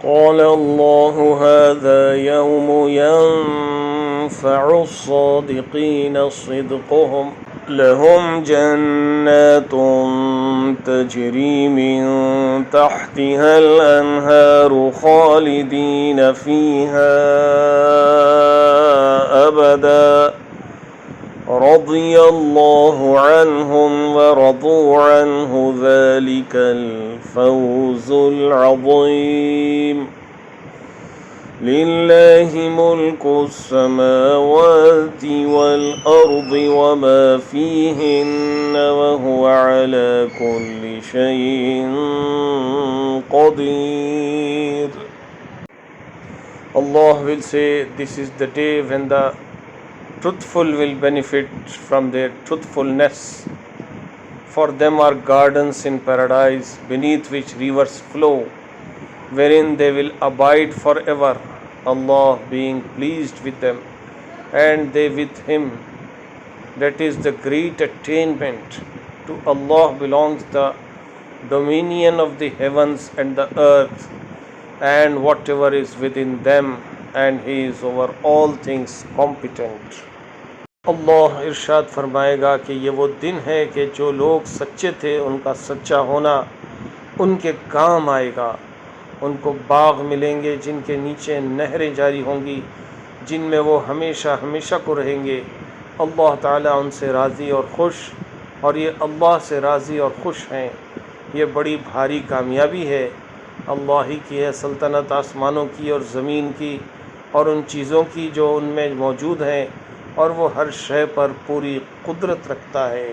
قال الله هذا يوم ينفع الصادقين صدقهم لهم جنات تجري من تحتها الأنهار خالدين فيها أبدا رضي الله عنهم ورضوا عنه ذلك الفوز العظيم لله ملك السماوات والأرض وما فيهن وهو على كل شيء قدير. Allah will say, this is the day when the truthful will benefit from their truthfulness. For them are gardens in paradise, beneath which rivers flow, wherein they will abide forever, Allah being pleased with them, and they with Him. That is the great attainment. To Allah belongs the dominion of the heavens and the earth, and whatever is within them, and He is over all things competent. अल्लाह इरशाद फरमाएगा कि ये वो दिन है कि जो लोग सच्चे थे उनका सच्चा होना उनके काम आएगा। उनको बाग मिलेंगे जिनके नीचे नहरें जारी होंगी, जिनमें वो हमेशा हमेशा को रहेंगे। अल्लाह ताला उनसे राज़ी और ख़ुश, और ये अल्लाह से राज़ी और ख़ुश हैं। ये बड़ी भारी कामयाबी है। अल्लाह ही की है सल्तनत आसमानों की और ज़मीन की और उन चीज़ों की जो उनमें मौजूद हैं, और वो हर शय पर पूरी कुदरत रखता है।